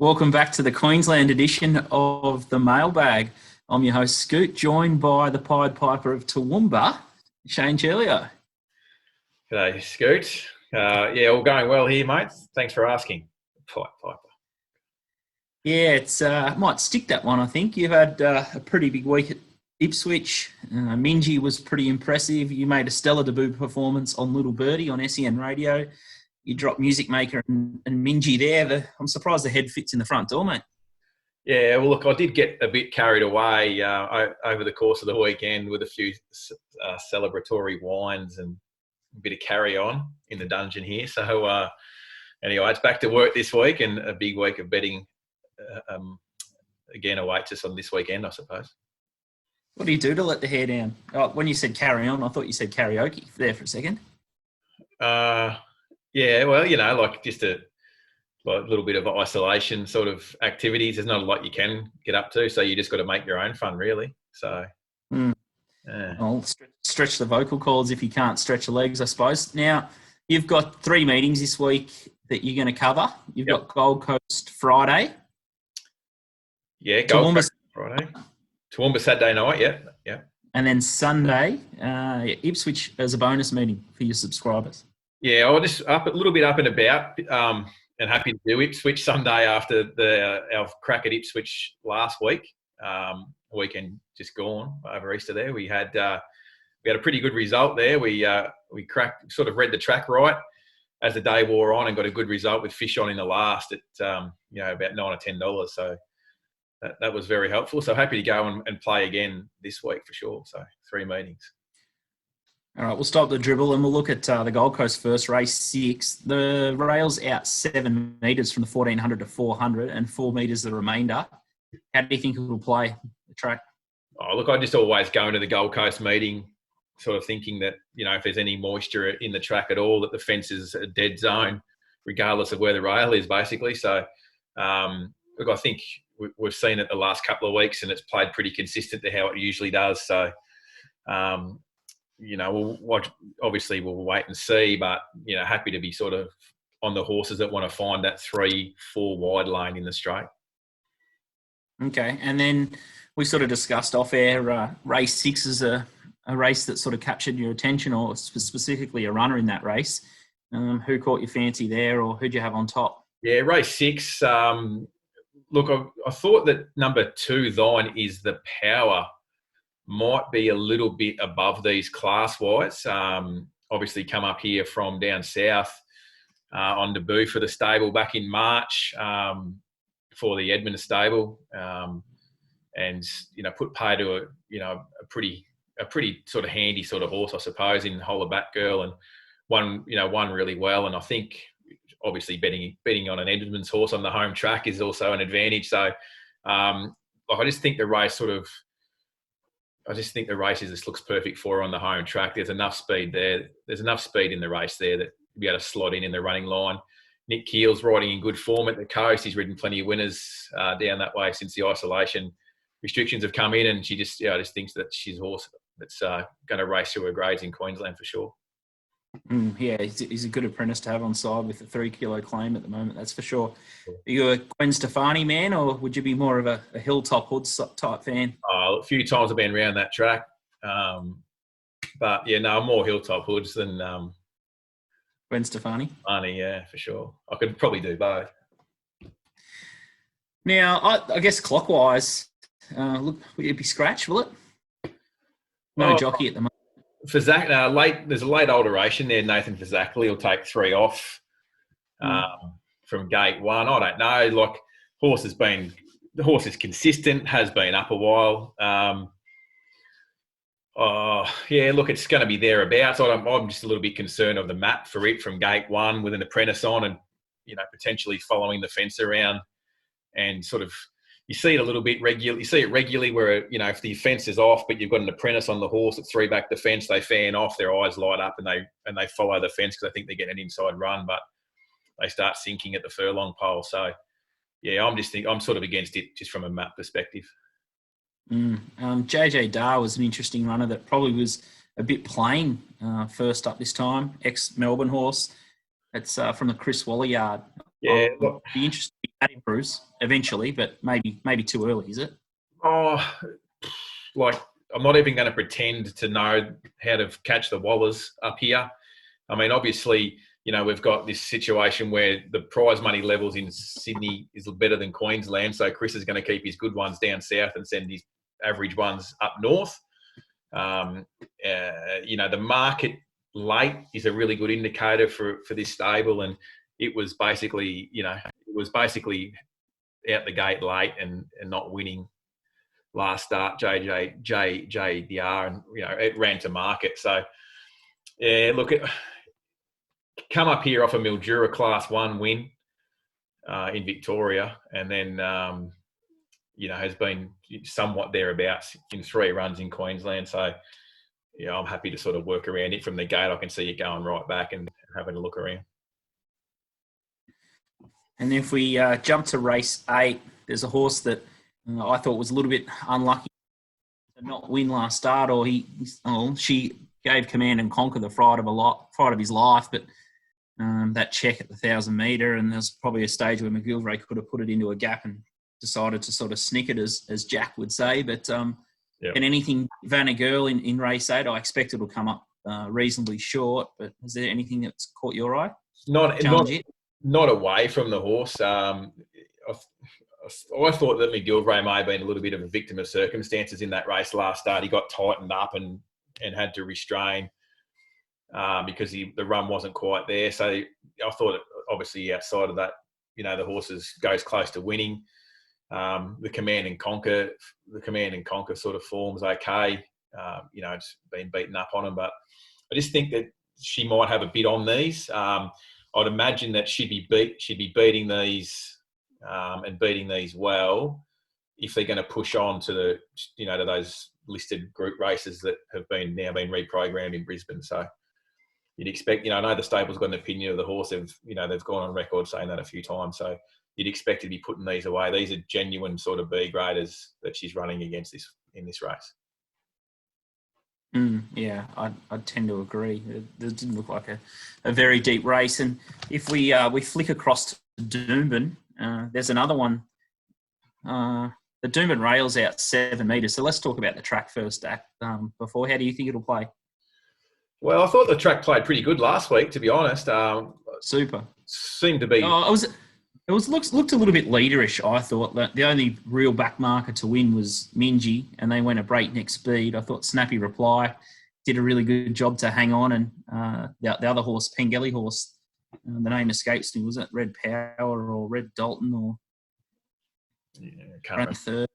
Welcome back to the Queensland edition of the Mailbag. I'm your host, Scoot, joined by the Pied Piper of Toowoomba, Shane Ciurleo. G'day, Scoot. All going well here, mate. Thanks for asking. Pied Piper. Yeah, it's might stick that one, I think. You've had a pretty big week at Ipswich. Minji was pretty impressive. You made a stellar debut performance on Little Birdie on SEN Radio. You dropped Music Maker and Minji there. I'm surprised the head fits in the front door, mate. Yeah, well, look, I did get a bit carried away over the course of the weekend with a few celebratory wines and a bit of carry on in the dungeon here. So, anyway, it's back to work this week and a big week of betting again awaits us on this weekend, I suppose. What do you do to let the hair down? Oh, when you said carry on, I thought you said karaoke there for a second. Yeah, well, like just a little bit of isolation sort of activities. There's not a lot you can get up to, so you just got to make your own fun, really. So, Well, stretch the vocal cords if you can't stretch the legs, I suppose. Now, you've got 3 meetings this week that you're going to cover. You've got Gold Coast Friday. Yeah, Gold Coast Friday. Toowoomba Saturday night, yeah. And then Sunday, Ipswich as a bonus meeting for your subscribers. Yeah, I was just a little bit up and about and happy to do Ipswich Sunday after our crack at Ipswich last week. Weekend just gone over Easter there. We had a pretty good result there. We sort of read the track right as the day wore on and got a good result with fish on in the last at about $9 or $10. So that was very helpful. So happy to go and play again this week for sure. So 3 meetings. All right, we'll stop the dribble and we'll look at the Gold Coast first, race 6. The rail's out 7 metres from the 1400 to 400 and 4 metres the remainder. How do you think it will play the track? Oh, look, I just always go into the Gold Coast meeting sort of thinking that, if there's any moisture in the track at all, that the fence is a dead zone, regardless of where the rail is, basically. So, look, I think we've seen it the last couple of weeks and it's played pretty consistent to how it usually does. So, obviously we'll wait and see, but, happy to be sort of on the horses that want to find that 3-4 wide lane in the straight. Okay. And then we sort of discussed off air, race 6 is a race that sort of captured your attention, or specifically a runner in that race. Who caught your fancy there, or who'd you have on top? Yeah, race 6. Look, I thought that number 2, Thine Is the Power, might be a little bit above these class-wise. Obviously come up here from down south on debut for the stable back in March for the Edmund stable, and put pay to a pretty sort of handy sort of horse, I suppose, in Holler Back Girl, and won really well. And I think obviously betting on an Edmund's horse on the home track is also an advantage. So I just think the race just looks perfect for her on the home track. There's enough speed there. There's enough speed in the race there that you'll be able to slot in the running line. Nick Keel's riding in good form at the coast. He's ridden plenty of winners down that way since the isolation restrictions have come in, and she just thinks that she's a horse that's going to race through her grades in Queensland for sure. He's a good apprentice to have on side with a 3-kilo claim at the moment, that's for sure. Are you a Gwen Stefani man, or would you be more of a Hilltop Hoods type fan? A few times I've been around that track. But yeah, no, I'm more Hilltop Hoods than Gwen Stefani. Stefani, yeah, for sure. I could probably do both. Now, I guess clockwise, look, will it be scratch, will it? No jockey at the moment. For Zach, there's a late alteration there. Nathan Fazakli will take 3 off from gate 1. I don't know. Like, the horse is consistent, has been up a while. Look, it's going to be thereabouts. I'm just a little bit concerned of the map for it from gate 1 with an apprentice on, and potentially following the fence around, and sort of. You see it a little bit regularly. You see it regularly where, if the fence is off, but you've got an apprentice on the horse at 3 back the fence, they fan off, their eyes light up, and they follow the fence because they think they're getting an inside run, but they start sinking at the furlong pole. So, yeah, I'm sort of against it just from a map perspective. JJ Dar was an interesting runner that probably was a bit plain first up this time. Ex-Melbourne horse. It's from the Chris Waller yard. Yeah, I'd be interested that improves eventually, but maybe too early, is it? Oh, like I'm not even going to pretend to know how to catch the wallers up here. I mean, obviously, we've got this situation where the prize money levels in Sydney is better than Queensland. So Chris is going to keep his good ones down south and send his average ones up north. The market late is a really good indicator for this stable. And it was basically, out the gate late and not winning last start, JDR, and, it ran to market. So, yeah, look, come up here off a Mildura Class 1 win in Victoria, and then, has been somewhat thereabouts in 3 runs in Queensland. So, I'm happy to sort of work around it from the gate. I can see it going right back and having a look around. And if we jump to race 8, there's a horse that I thought was a little bit unlucky to not win last start, or she gave Command and Conquer the fright of his life, but that check at the 1,000 metre, and there's probably a stage where McGillivray could have put it into a gap and decided to sort of snick it, as Jack would say. But and anything Vanna Girl in race 8, I expect it'll come up reasonably short. But is there anything that's caught your eye? Not away from the horse. I thought that McGillivray may have been a little bit of a victim of circumstances in that race last start. He got tightened up and had to restrain because the run wasn't quite there. So I thought, obviously, outside of that, the horses goes close to winning. The Command and Conquer sort of forms okay. It's been beaten up on him, but I just think that she might have a bit on these. I'd imagine that she'd be beating these and beating these well if they're going to push on to the to those listed group races that have now been reprogrammed in Brisbane. So you'd expect, I know the stable's got an opinion of the horse. They've gone on record saying that a few times. So you'd expect to be putting these away. These are genuine sort of B graders that she's running against in this race. Yeah, I'd tend to agree. It didn't look like a very deep race. And if we flick across to Doomben, there's another one. The Doomben rails out 7 metres. So let's talk about the track first, before. How do you think it'll play? Well, I thought the track played pretty good last week, to be honest. Super. Seemed to be... It looked a little bit leaderish, I thought. The only real back marker to win was Minji, and they went a breakneck speed. I thought Snappy Reply did a really good job to hang on, and the other horse, Pengelly horse, the name escapes me. Was it Red Power or Red Dalton or ran third?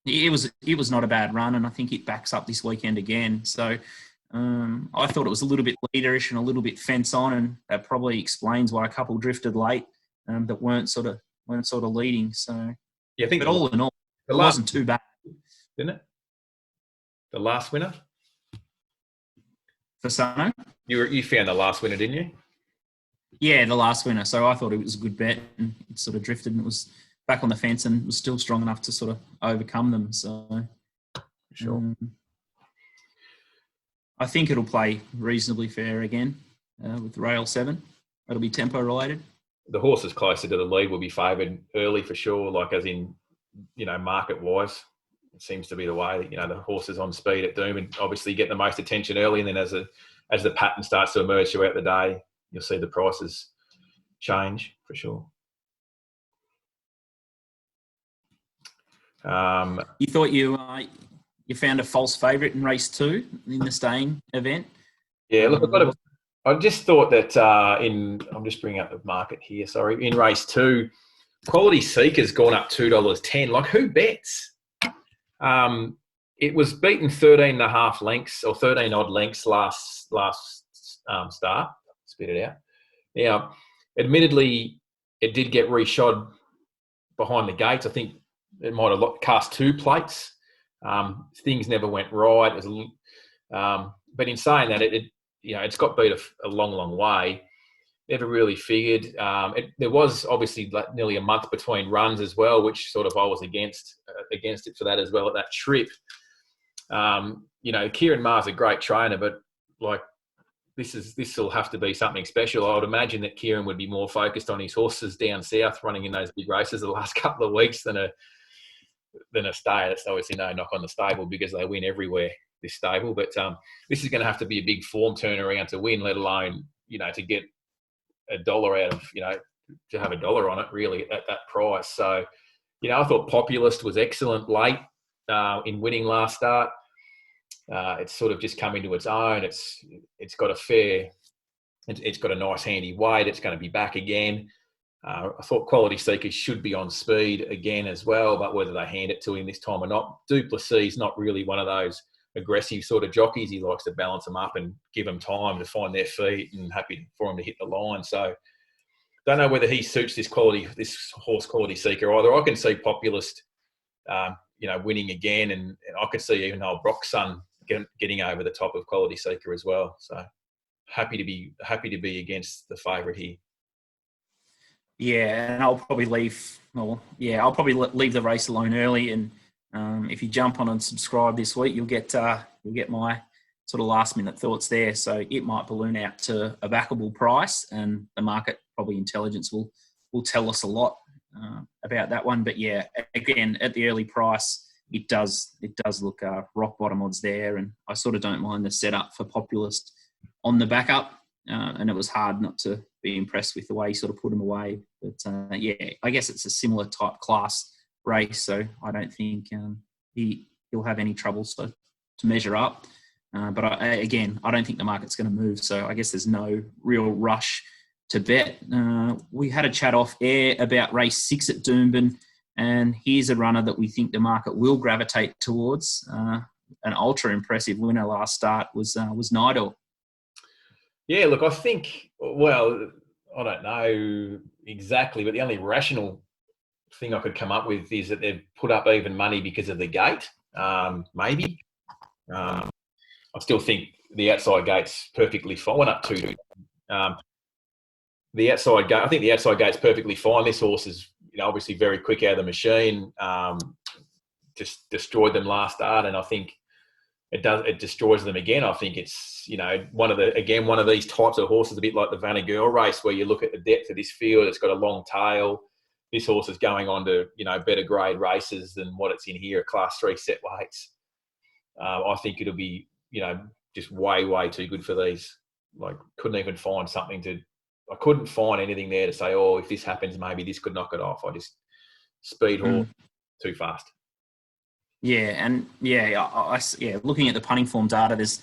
It was not a bad run, and I think it backs up this weekend again. So I thought it was a little bit leaderish and a little bit fence on, and that probably explains why a couple drifted late. That weren't sort of leading. So yeah, I think. But all in all, it wasn't too bad, didn't it? The last winner for Sano. You found the last winner, didn't you? Yeah, the last winner. So I thought it was a good bet, and it sort of drifted, and it was back on the fence, and was still strong enough to sort of overcome them. So sure. I think it'll play reasonably fair again with Rail 7. It'll be tempo related. The horses closer to the lead will be favoured early for sure, like as in, market-wise. It seems to be the way. The horses on speed at Doomben obviously get the most attention early, and then as the pattern starts to emerge throughout the day, you'll see the prices change for sure. You thought you found a false favourite in race 2 in the staying event? Yeah, look, I just thought that I'm just bringing up the market here, sorry. In race 2, Quality Seeker's gone up $2.10. Like, who bets? It was beaten 13.5 lengths or 13 odd lengths last start. Spit it out. Now, admittedly, it did get reshod behind the gates. I think it might have cast 2 plates. Things never went right. But in saying that, it's got beat a long, long way. Never really figured. There was obviously nearly a month between runs as well, which sort of I was against it for that as well at that trip. Kieran Maher's a great trainer, but like this will have to be something special. I would imagine that Kieran would be more focused on his horses down south running in those big races the last couple of weeks than a stay. That's obviously no knock on the stable because they win everywhere, this stable. But this is going to have to be a big form turnaround to win, let alone, to get $1 out of, to have $1 on it really at that price. So, I thought Populist was excellent late in winning last start. It's sort of just come into its own. It's got it's got a nice handy weight. It's going to be back again. I thought Quality Seekers should be on speed again as well, but whether they hand it to him this time or not. Duplessis is not really one of those aggressive sort of jockeys. He likes to balance them up and give them time to find their feet, and happy for them to hit the line. So don't know whether he suits this horse Quality Seeker either. I can see Populist, winning again, and I could see even old Brock's son getting over the top of Quality Seeker as well. So happy to be against the favourite here. Yeah, and I'll probably leave the race alone early. And if you jump on and subscribe this week, you'll get my sort of last minute thoughts there. So it might balloon out to a backable price, and the market probably intelligence will tell us a lot about that one. But yeah, again, at the early price, it does look rock bottom odds there, and I sort of don't mind the setup for Populist on the backup. And it was hard not to be impressed with the way he sort of put him away. But I guess it's a similar type class race, so I don't think he'll have any trouble to measure up. But I don't think the market's going to move, so I guess there's no real rush to bet. We had a chat off air about race 6 at Doomben, and here's a runner that we think the market will gravitate towards. An ultra impressive winner last start was Nidal. Yeah, look, I think, I don't know exactly, but the only rational thing I could come up with is that they've put up even money because of the gate, maybe. I still think the outside gate's perfectly fine. Went up 2. The outside gate, I think the outside gate's perfectly fine. This horse is, obviously very quick out of the machine. Just destroyed them last start, and I think it destroys them again. I think it's, one of these types of horses, a bit like the Vanna Girl race, where you look at the depth of this field. It's got a long tail. This horse is going on to, better grade races than what it's in here, Class 3 set weights. I think it'll be, just way, way too good for these. Like, I couldn't find anything there to say, if this happens, maybe this could knock it off. I just speed horse too fast. Yeah, and looking at the punting form data, there's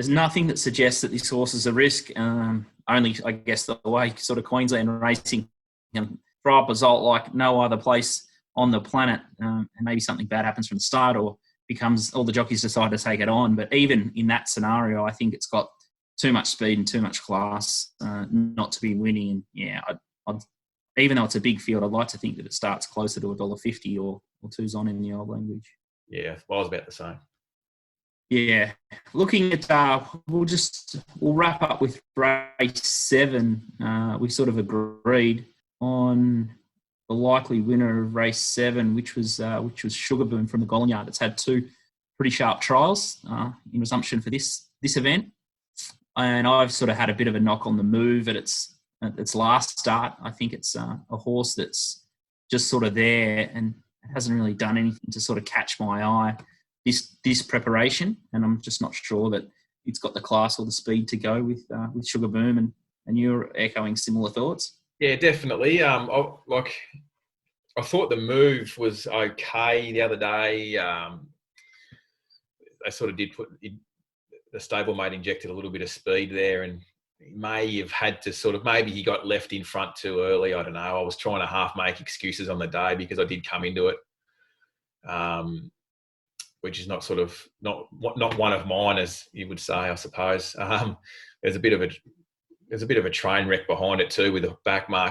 nothing that suggests that this horse is a risk. Only, I guess, the way sort of Queensland racing can throw up a result like no other place on the planet, and maybe something bad happens from the start, or becomes all the jockeys decide to take it on. But even in that scenario, I think it's got too much speed and too much class not to be winning. And yeah, I'd, even though it's a big field, I'd like to think that it starts closer to $1.50 or $2's on in the old language. Yeah, well, I was about the same. Yeah, looking at we'll wrap up with race 7. We sort of agreed on the likely winner of race 7, which was Sugar Boom from the Golden Yard. It's had 2 pretty sharp trials in resumption for this event, and I've sort of had a bit of a knock on the move at its last start. I think it's a horse that's just sort of there and hasn't really done anything to sort of catch my eye this preparation, and I'm just not sure that it's got the class or the speed to go with Sugar Boom. And you're echoing similar thoughts. Yeah, definitely. I thought the move was okay the other day. They sort of did put the stablemate injected a little bit of speed there, and he may have had to maybe he got left in front too early. I don't know. I was trying to half make excuses on the day because I did come into it, which is not one of mine, as you would say, I suppose. There's a bit of a train wreck behind it too, with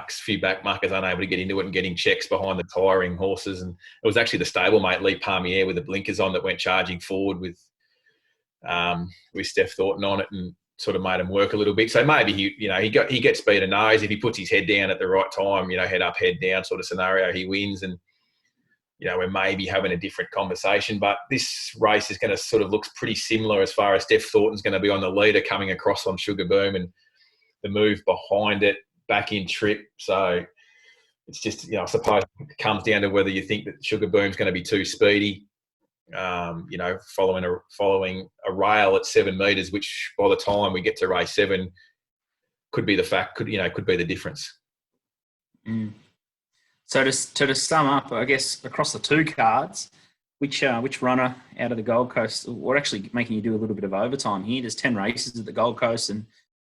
few back markers unable to get into it and getting checks behind the tiring horses. And it was actually the stablemate Lee Palmier with the blinkers on that went charging forward with Steph Thornton on it and sort of made him work a little bit. So maybe he gets speed and nose if he puts his head down at the right time, head up, head down sort of scenario, he wins. And we're maybe having a different conversation. But this race is going to sort of looks pretty similar as far as Steph Thornton's going to be on the leader coming across on Sugar Boom and the move behind it, back in trip. So it's just, I suppose it comes down to whether you think that Sugar Boom's going to be too speedy, following a rail at 7 metres, which by the time we get to race 7 could be could be the difference. Mm. So to sum up, I guess across the 2 cards, which runner out of the Gold Coast, we're actually making you do a little bit of overtime here. There's 10 races at the Gold Coast, and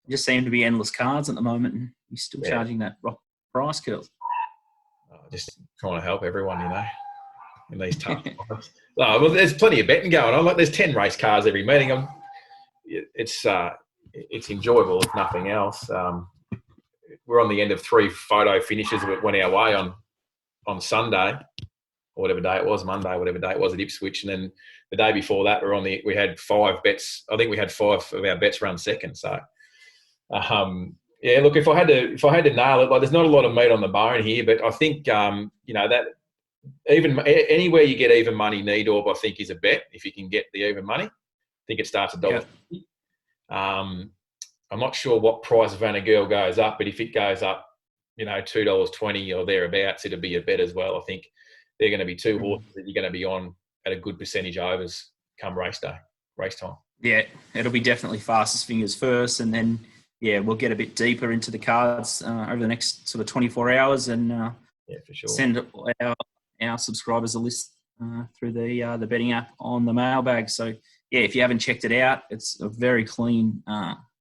just seem to be endless cards at the moment, and you're still charging that rock price, Curls. Just trying to help everyone, in these tough times. Well, there's plenty of betting going on. Like, there's 10 race cars every meeting. It's enjoyable if nothing else. We're on the end of 3 photo finishes that went our way on Sunday, or whatever day it was, Monday, whatever day it was at Ipswich, and then the day before that we had 5 bets. I think we had 5 of our bets run second. So, look, if I had to nail it, like, there's not a lot of meat on the bone here, but I think that even anywhere you get even money, Needorp, I think, is a bet if you can get the even money. I think it starts at $1.50. I'm not sure what price Vanna Girl goes up, but if it goes up, $2.20 or thereabouts, it'll be a bet as well. I think they're going to be 2 horses that you're going to be on at a good percentage overs come race time. Yeah, it'll be definitely fastest fingers first, and then we'll get a bit deeper into the cards over the next sort of 24 hours, and for sure, send our subscribers a list through the betting app on the mailbag. So if you haven't checked it out, it's a very clean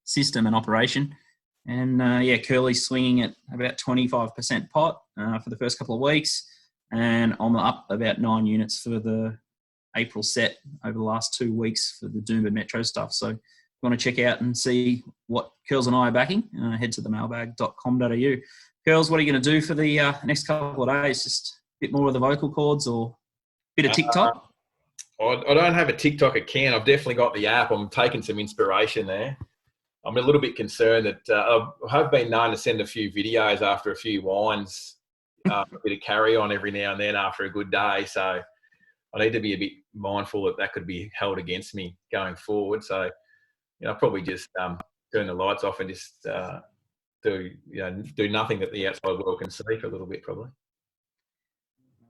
system and operation. And Curly's swinging at about 25% pot for the first couple of weeks, and I'm up about 9 units for the April set over the last 2 weeks for the Doomben Metro stuff. So if you want to check out and see what Curls and I are backing, head to themailbag.com.au. Curls, what are you going to do for the next couple of days? Just a bit more of the vocal cords or a bit of TikTok? I don't have a TikTok account. I've definitely got the app. I'm taking some inspiration there. I'm a little bit concerned that I have been known to send a few videos after a few wines, a bit of carry on every now and then after a good day. So I need to be a bit mindful that could be held against me going forward. So, I'll probably just turn the lights off and just do nothing that the outside world can see for a little bit, probably.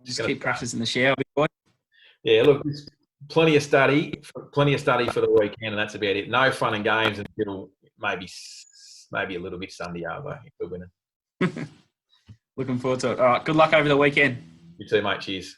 Just keep practicing the shower, big boy. Yeah, look, plenty of study for the weekend, and that's about it. No fun and games until maybe a little bit Sunday over if we're winning. Looking forward to it. All right, good luck over the weekend. You too, mate. Cheers.